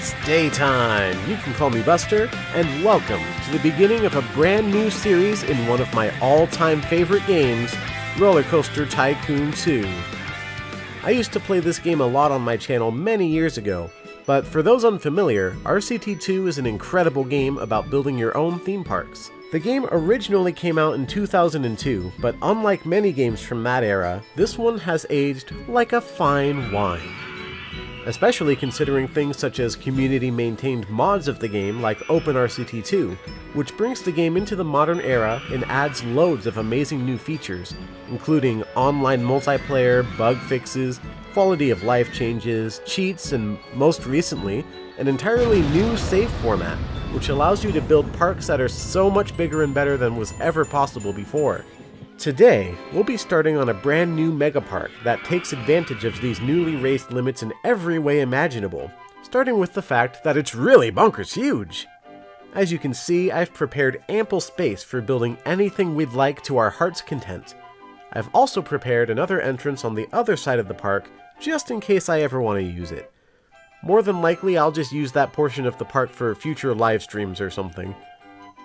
It's daytime! You can call me Buster, and welcome to the beginning of a brand new series in one of my all-time favorite games, Rollercoaster Tycoon 2. I used to play this game a lot on my channel many years ago, but for those unfamiliar, RCT2 is an incredible game about building your own theme parks. The game originally came out in 2002, but unlike many games from that era, this one has aged like a fine wine. Especially considering things such as community-maintained mods of the game like OpenRCT2, which brings the game into the modern era and adds loads of amazing new features, including online multiplayer, bug fixes, quality of life changes, cheats, and most recently, an entirely new save format, which allows you to build parks that are so much bigger and better than was ever possible before. Today, we'll be starting on a brand new Megapark that takes advantage of these newly raised limits in every way imaginable, starting with the fact that it's really bonkers huge! As you can see, I've prepared ample space for building anything we'd like to our heart's content. I've also prepared another entrance on the other side of the park, just in case I ever want to use it. More than likely, I'll just use that portion of the park for future live streams or something,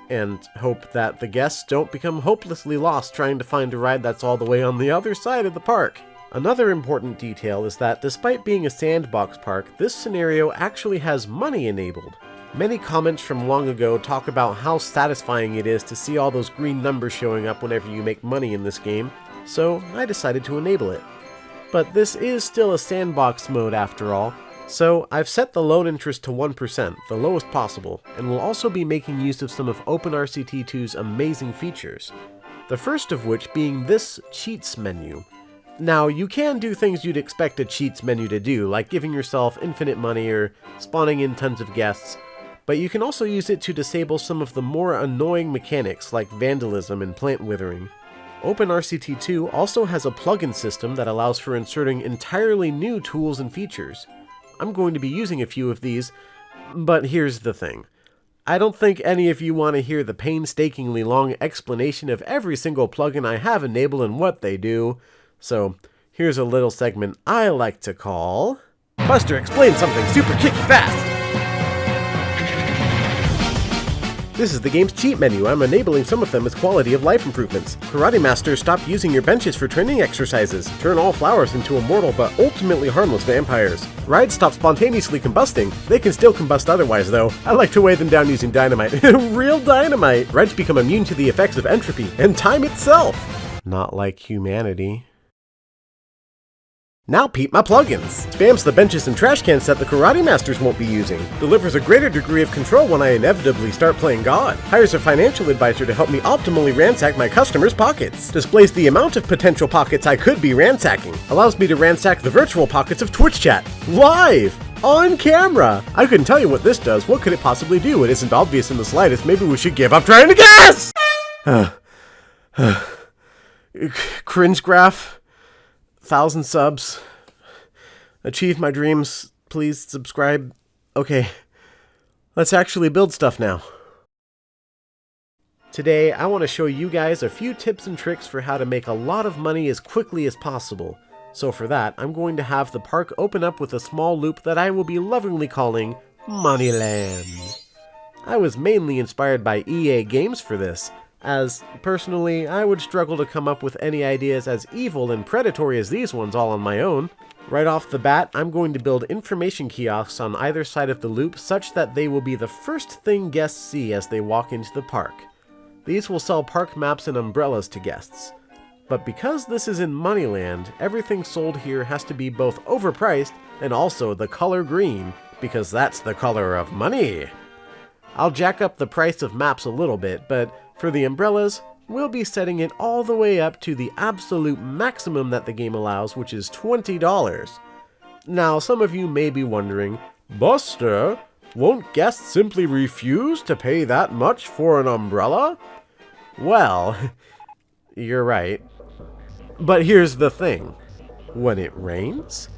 and hope that the guests don't become hopelessly lost trying to find a ride that's all the way on the other side of the park. Another important detail is that despite being a sandbox park, this scenario actually has money enabled. Many comments from long ago talk about how satisfying it is to see all those green numbers showing up whenever you make money in this game, so I decided to enable it. But this is still a sandbox mode after all, so I've set the loan interest to 1%, the lowest possible, and will also be making use of some of OpenRCT2's amazing features. The first of which being this cheats menu. Now, you can do things you'd expect a cheats menu to do, like giving yourself infinite money or spawning in tons of guests, but you can also use it to disable some of the more annoying mechanics like vandalism and plant withering. OpenRCT2 also has a plugin system that allows for inserting entirely new tools and features. I'm going to be using a few of these, but here's the thing. I don't think any of you want to hear the painstakingly long explanation of every single plugin I have enabled and what they do, so here's a little segment I like to call Buster Explains Something Super Kicky Fast! This is the game's cheat menu. I'm enabling some of them as quality of life improvements. Karate Masters, stop using your benches for training exercises. Turn all flowers into immortal but ultimately harmless vampires. Rides stop spontaneously combusting. They can still combust otherwise though. I like to weigh them down using dynamite. Real dynamite! Rides become immune to the effects of entropy and time itself. Not like humanity. Now peep my plugins! Spams the benches and trash cans that the Karate Masters won't be using. Delivers a greater degree of control when I inevitably start playing God. Hires a financial advisor to help me optimally ransack my customers' pockets. Displays the amount of potential pockets I could be ransacking. Allows me to ransack the virtual pockets of Twitch chat. Live! On camera! I couldn't tell you what this does. What could it possibly do? It isn't obvious in the slightest. Maybe we should give up trying to guess! Cringe graph. 1,000 subs. Achieve my dreams. Please subscribe. Okay, let's actually build stuff now. Today, I want to show you guys a few tips and tricks for how to make a lot of money as quickly as possible. So for that, I'm going to have the park open up with a small loop that I will be lovingly calling Moneyland. I was mainly inspired by EA Games for this, as, personally, I would struggle to come up with any ideas as evil and predatory as these ones all on my own. Right off the bat, I'm going to build information kiosks on either side of the loop such that they will be the first thing guests see as they walk into the park. These will sell park maps and umbrellas to guests. But because this is in Moneyland, everything sold here has to be both overpriced and also the color green, because that's the color of money. I'll jack up the price of maps a little bit, but for the umbrellas, we'll be setting it all the way up to the absolute maximum that the game allows, which is $20. Now, some of you may be wondering, Buster, won't guests simply refuse to pay that much for an umbrella? Well, you're right. But here's the thing. When it rains,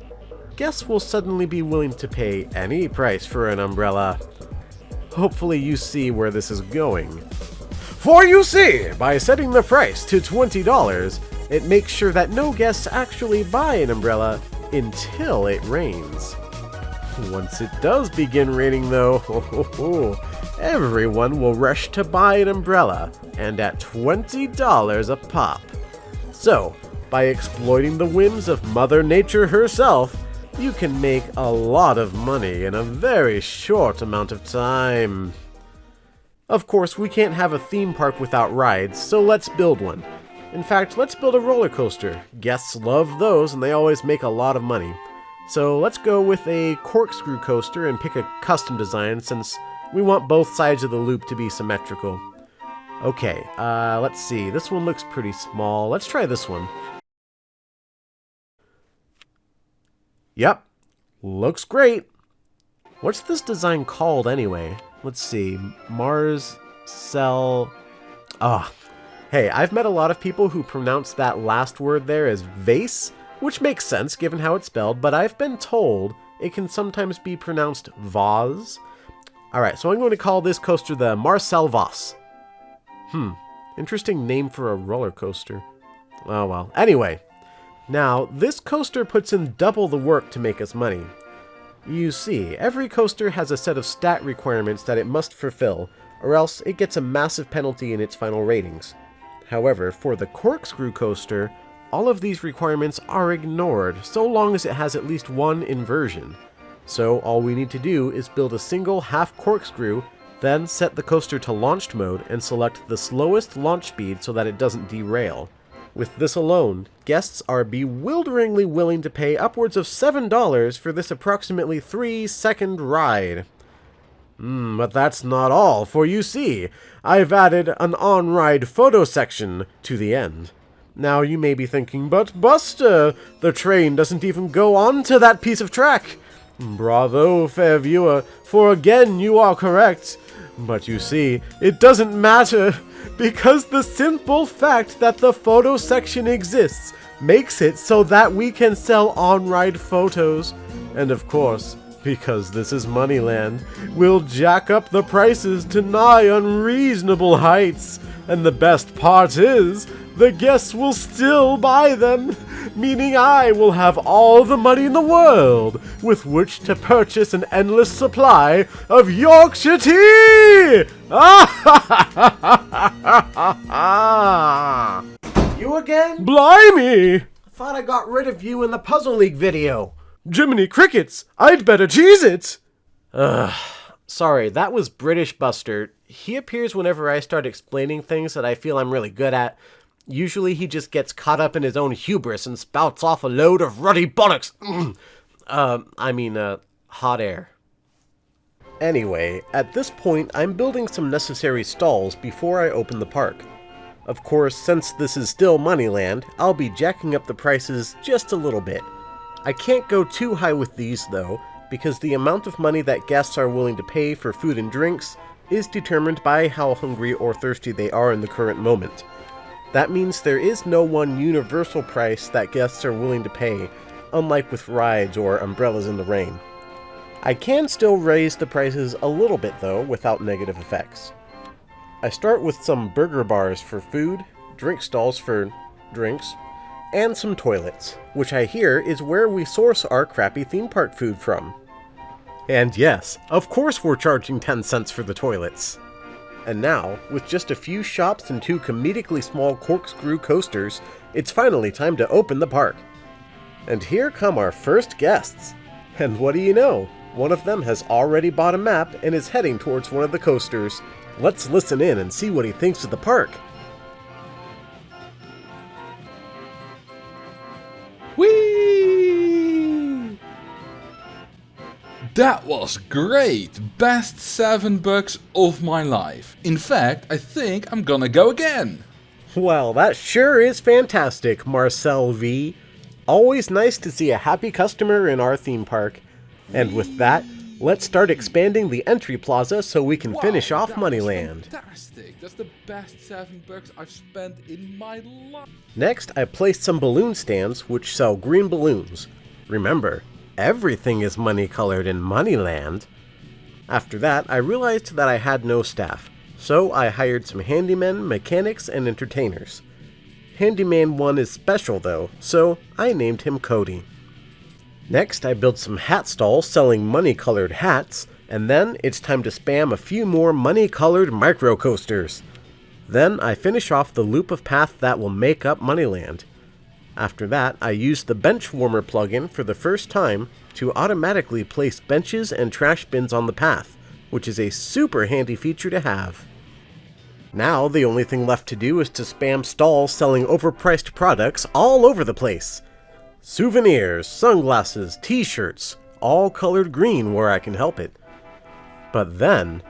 guests will suddenly be willing to pay any price for an umbrella. Hopefully you see where this is going. For you see, by setting the price to $20, it makes sure that no guests actually buy an umbrella until it rains. Once it does begin raining though, everyone will rush to buy an umbrella, and at $20 a pop. So, by exploiting the whims of Mother Nature herself, you can make a lot of money in a very short amount of time. Of course, we can't have a theme park without rides, so let's build one. In fact, let's build a roller coaster. Guests love those and they always make a lot of money. So let's go with a corkscrew coaster and pick a custom design since we want both sides of the loop to be symmetrical. Okay, let's see. This one looks pretty small. Let's try this one. Yep, looks great. What's this design called anyway? Let's see. Mars Cell. Hey, I've met a lot of people who pronounce that last word there as vase, which makes sense given how it's spelled, but I've been told it can sometimes be pronounced vase. Alright, so I'm going to call this coaster the Marcel Vase. Interesting name for a roller coaster. Oh well. Anyway, now this coaster puts in double the work to make us money. You see, every coaster has a set of stat requirements that it must fulfill, or else it gets a massive penalty in its final ratings. However, for the corkscrew coaster, all of these requirements are ignored so long as it has at least one inversion. So all we need to do is build a single half corkscrew, then set the coaster to launched mode and select the slowest launch speed so that it doesn't derail. With this alone, guests are bewilderingly willing to pay upwards of $7 for this approximately 3-second ride. But that's not all, for you see, I've added an on-ride photo section to the end. Now you may be thinking, but Buster, the train doesn't even go onto that piece of track. Bravo, fair viewer, for again you are correct. But you see, it doesn't matter, because the simple fact that the photo section exists makes it so that we can sell on-ride photos. And of course, because this is Moneyland, we'll jack up the prices to nigh unreasonable heights. And the best part is, the guests will still buy them, meaning I will have all the money in the world with which to purchase an endless supply of Yorkshire tea! You again? Blimey! I thought I got rid of you in the Puzzle League video. Jiminy Crickets! I'd better cheese it! Sorry, that was British Buster. He appears whenever I start explaining things that I feel I'm really good at. Usually he just gets caught up in his own hubris and spouts off a load of ruddy bollocks. Hot air. Anyway, at this point I'm building some necessary stalls before I open the park. Of course, since this is still Moneyland, I'll be jacking up the prices just a little bit. I can't go too high with these though, because the amount of money that guests are willing to pay for food and drinks is determined by how hungry or thirsty they are in the current moment. That means there is no one universal price that guests are willing to pay, unlike with rides or umbrellas in the rain. I can still raise the prices a little bit though, without negative effects. I start with some burger bars for food, drink stalls for drinks, and some toilets, which I hear is where we source our crappy theme park food from. And yes, of course we're charging 10 cents for the toilets. And now, with just a few shops and 2 comedically small corkscrew coasters, it's finally time to open the park. And here come our first guests. And what do you know? One of them has already bought a map and is heading towards one of the coasters. Let's listen in and see what he thinks of the park. Whee! That was great! Best $7 of my life. In fact, I think I'm gonna go again. Well, that sure is fantastic, Marcel V. Always nice to see a happy customer in our theme park. And with that, let's start expanding the entry plaza so we can finish off Moneyland. Fantastic! That's the best $7 I've spent in my life. Next, I placed some balloon stands which sell green balloons. Remember, everything is money-colored in Moneyland. After that, I realized that I had no staff, so I hired some handymen, mechanics, and entertainers. Handyman 1 is special though, so I named him Cody. Next, I build some hat stalls selling money-colored hats, and then it's time to spam a few more money-colored microcoasters. Then I finish off the loop of path that will make up Moneyland. After that, I use the Bench Warmer plugin for the first time to automatically place benches and trash bins on the path, which is a super handy feature to have. Now, the only thing left to do is to spam stalls selling overpriced products all over the place. Souvenirs, sunglasses, t-shirts, all colored green where I can help it. But then,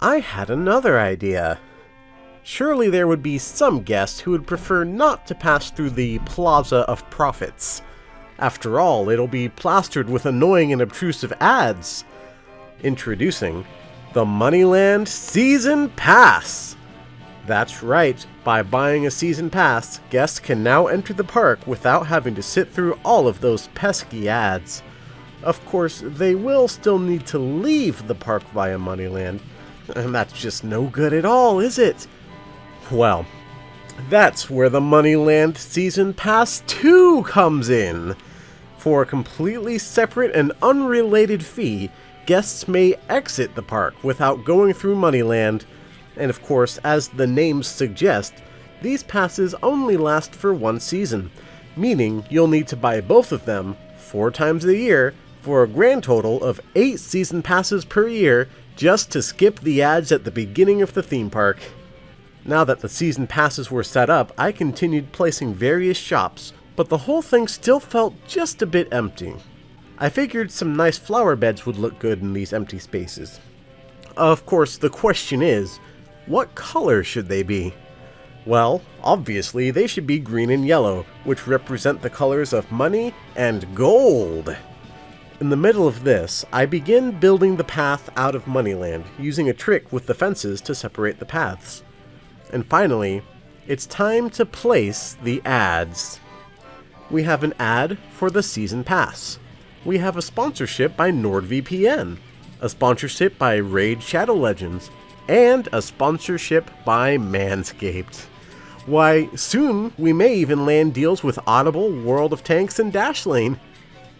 I had another idea. Surely there would be some guests who would prefer not to pass through the Plaza of Profits. After all, it'll be plastered with annoying and obtrusive ads. Introducing the Moneyland Season Pass! That's right, by buying a season pass, guests can now enter the park without having to sit through all of those pesky ads. Of course, they will still need to leave the park via Moneyland, and that's just no good at all, is it? Well, that's where the Moneyland Season Pass 2 comes in. For a completely separate and unrelated fee, guests may exit the park without going through Moneyland. And of course, as the names suggest, these passes only last for one season, meaning you'll need to buy both of them 4 times a year for a grand total of 8 season passes per year just to skip the ads at the beginning of the theme park. Now that the season passes were set up, I continued placing various shops, but the whole thing still felt just a bit empty. I figured some nice flower beds would look good in these empty spaces. Of course, the question is, what color should they be? Well, obviously they should be green and yellow, which represent the colors of money and gold. In the middle of this, I begin building the path out of Moneyland, using a trick with the fences to separate the paths. And finally, it's time to place the ads. We have an ad for the Season Pass. We have a sponsorship by NordVPN, a sponsorship by Raid Shadow Legends, and a sponsorship by Manscaped. Why, soon we may even land deals with Audible, World of Tanks, and Dashlane.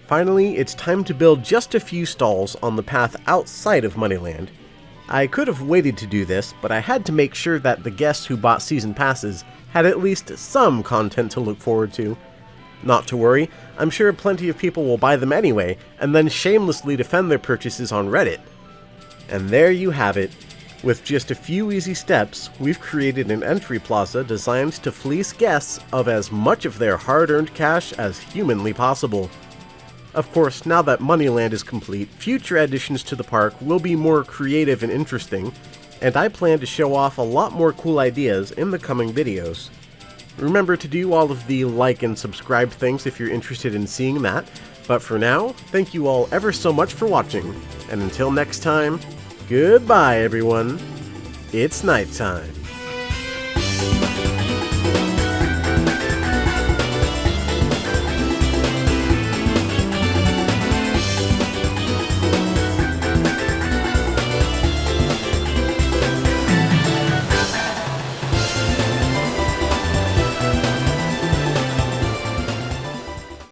Finally, it's time to build just a few stalls on the path outside of Moneyland. I could have waited to do this, but I had to make sure that the guests who bought season passes had at least some content to look forward to. Not to worry, I'm sure plenty of people will buy them anyway, and then shamelessly defend their purchases on Reddit. And there you have it. With just a few easy steps, we've created an entry plaza designed to fleece guests of as much of their hard-earned cash as humanly possible. Of course, now that Moneyland is complete, future additions to the park will be more creative and interesting, and I plan to show off a lot more cool ideas in the coming videos. Remember to do all of the like and subscribe things if you're interested in seeing that, but for now, thank you all ever so much for watching, and until next time, goodbye everyone, it's nighttime.